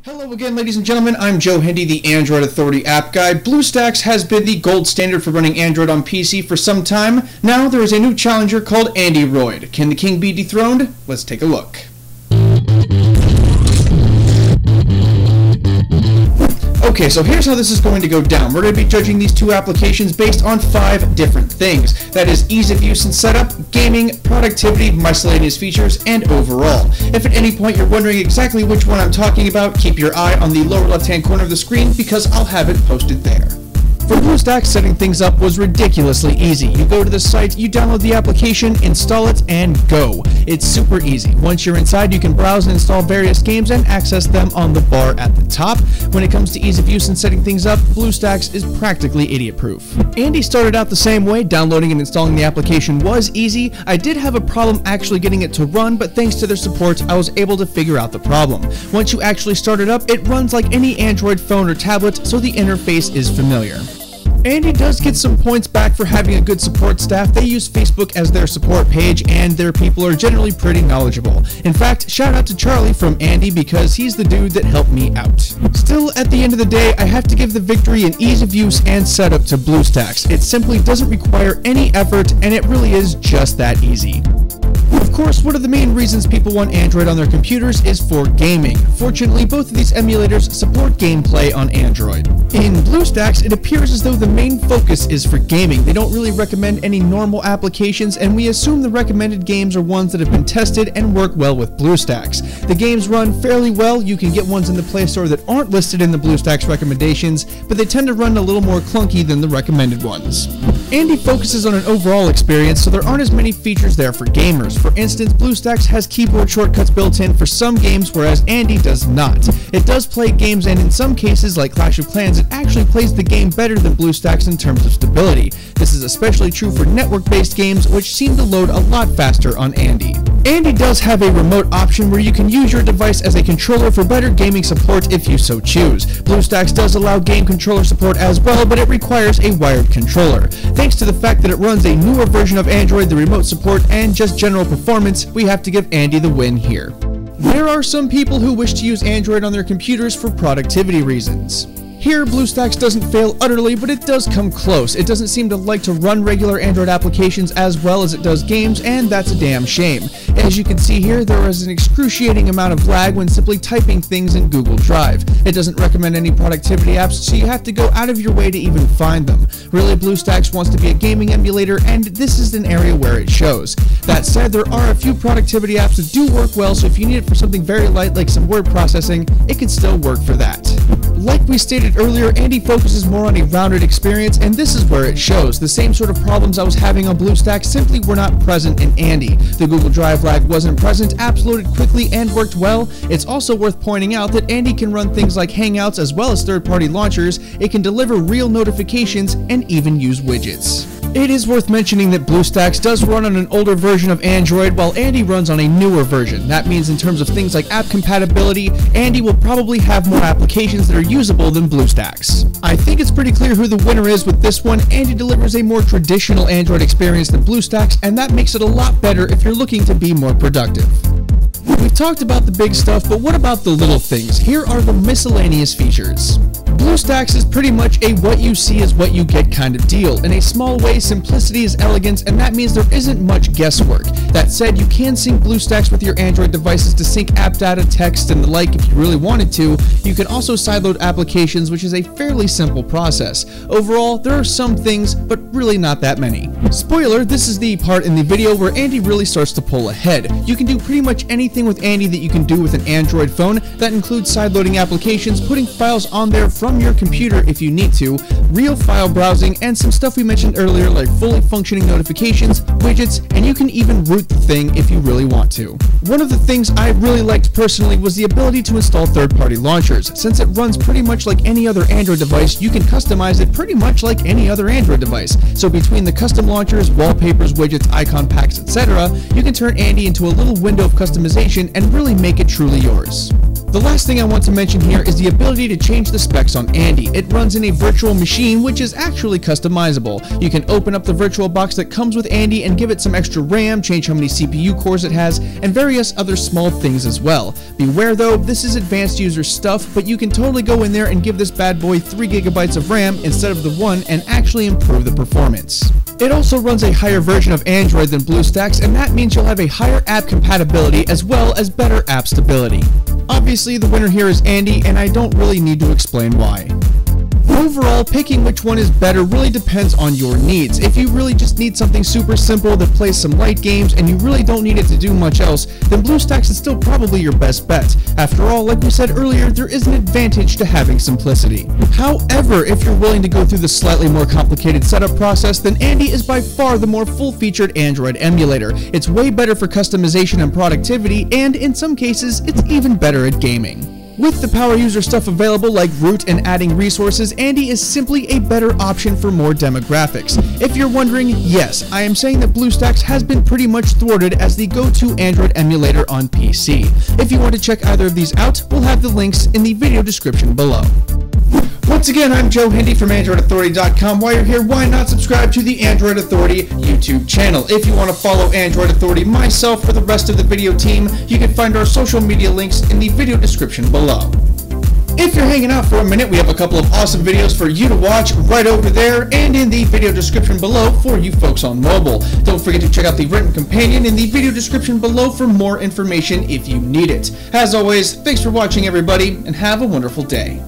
Hello again, ladies and gentlemen. I'm Joe Hendy, the Android Authority app guy. BlueStacks has been the gold standard for running Android on PC for some time. Now there is a new challenger called Android. Can the king be dethroned? Let's take a look. Okay, so here's how this is going to go down. We're going to be judging these two applications based on 5 different things. That is ease of use and setup, gaming, productivity, miscellaneous features, and overall. If at any point you're wondering exactly which one I'm talking about, keep your eye on the lower left-hand corner of the screen because I'll have it posted there. For BlueStacks, setting things up was ridiculously easy. You go to the site, you download the application, install it, and go. It's super easy. Once you're inside, you can browse and install various games and access them on the bar at the top. When it comes to ease of use and setting things up, BlueStacks is practically idiot-proof. Andy started out the same way. Downloading and installing the application was easy. I did have a problem actually getting it to run, but thanks to their support, I was able to figure out the problem. Once you actually start it up, it runs like any Android phone or tablet, so the interface is familiar. Andy does get some points back for having a good support staff. They use Facebook as their support page, and their people are generally pretty knowledgeable. In fact, shout out to Charlie from Andy because he's the dude that helped me out. Still, at the end of the day, I have to give the victory in ease of use and setup to BlueStacks. It simply doesn't require any effort, and it really is just that easy. Of course, one of the main reasons people want Android on their computers is for gaming. Fortunately, both of these emulators support gameplay on Android. In BlueStacks, it appears as though the main focus is for gaming. They don't really recommend any normal applications, and we assume the recommended games are ones that have been tested and work well with BlueStacks. The games run fairly well. You can get ones in the Play Store that aren't listed in the BlueStacks recommendations, but they tend to run a little more clunky than the recommended ones. Andy focuses on an overall experience, so there aren't as many features there for gamers. For instance, BlueStacks has keyboard shortcuts built in for some games, whereas Andy does not. It does play games, and in some cases, like Clash of Clans, it actually plays the game better than BlueStacks in terms of stability. This is especially true for network-based games, which seem to load a lot faster on Andy. Andy does have a remote option where you can use your device as a controller for better gaming support if you so choose. BlueStacks does allow game controller support as well, but it requires a wired controller. Thanks to the fact that it runs a newer version of Android, the remote support, and just general performance, we have to give Andy the win here. There are some people who wish to use Android on their computers for productivity reasons. Here, BlueStacks doesn't fail utterly, but it does come close. It doesn't seem to like to run regular Android applications as well as it does games, and that's a damn shame. As you can see here, there is an excruciating amount of lag when simply typing things in Google Drive. It doesn't recommend any productivity apps, so you have to go out of your way to even find them. Really, BlueStacks wants to be a gaming emulator, and this is an area where it shows. That said, there are a few productivity apps that do work well, so if you need it for something very light like some word processing, it can still work for that. Like we stated earlier, Andy focuses more on a rounded experience, and this is where it shows. The same sort of problems I was having on BlueStacks simply were not present in Andy. The Google Drive lag wasn't present, apps loaded quickly and worked well. It's also worth pointing out that Andy can run things like Hangouts as well as third-party launchers. It can deliver real notifications and even use widgets. It is worth mentioning that BlueStacks does run on an older version of Android while Andy runs on a newer version. That means in terms of things like app compatibility, Andy will probably have more applications that are usable than BlueStacks. I think it's pretty clear who the winner is with this one. Andy delivers a more traditional Android experience than BlueStacks, and that makes it a lot better if you're looking to be more productive. We've talked about the big stuff, but what about the little things? Here are the miscellaneous features. BlueStacks is pretty much a what you see is what you get kind of deal. In a small way, simplicity is elegance, and that means there isn't much guesswork. That said, you can sync BlueStacks with your Android devices to sync app data, text, and the like if you really wanted to. You can also sideload applications, which is a fairly simple process. Overall, there are some things, but really not that many. Spoiler, this is the part in the video where Andy really starts to pull ahead. You can do pretty much anything with Andy that you can do with an Android phone. That includes sideloading applications, putting files on there from your computer if you need to, real file browsing, and some stuff we mentioned earlier like fully functioning notifications, widgets, and you can even root the thing if you really want to. One of the things I really liked personally was the ability to install third-party launchers. Since it runs pretty much like any other Android device, you can customize it pretty much like any other Android device. So between the custom launchers, wallpapers, widgets, icon packs, etc., you can turn Andy into a little window of customization and really make it truly yours. The last thing I want to mention here is the ability to change the specs BlueStacks on Andy. It runs in a virtual machine, which is actually customizable. You can open up the virtual box that comes with Andy and give it some extra RAM, change how many CPU cores it has, and various other small things as well. Beware though, this is advanced user stuff, but you can totally go in there and give this bad boy 3 GB of RAM instead of the 1 and actually improve the performance. It also runs a higher version of Android than BlueStacks, and that means you'll have a higher app compatibility as well as better app stability. Obviously, the winner here is Andy, and I don't really need to explain why. Overall, picking which one is better really depends on your needs. If you really just need something super simple that plays some light games and you really don't need it to do much else, then BlueStacks is still probably your best bet. After all, like we said earlier, there is an advantage to having simplicity. However, if you're willing to go through the slightly more complicated setup process, then Andy is by far the more full-featured Android emulator. It's way better for customization and productivity, and in some cases, it's even better at gaming. With the power user stuff available like root and adding resources, Andy is simply a better option for more demographics. If you're wondering, yes, I am saying that BlueStacks has been pretty much thwarted as the go-to Android emulator on PC. If you want to check either of these out, we'll have the links in the video description below. Once again, I'm Joe Hindy from AndroidAuthority.com. While you're here, why not subscribe to the Android Authority YouTube channel? If you want to follow Android Authority, myself, or the rest of the video team, you can find our social media links in the video description below. If you're hanging out for a minute, we have a couple of awesome videos for you to watch right over there and in the video description below for you folks on mobile. Don't forget to check out the written companion in the video description below for more information if you need it. As always, thanks for watching everybody, and have a wonderful day.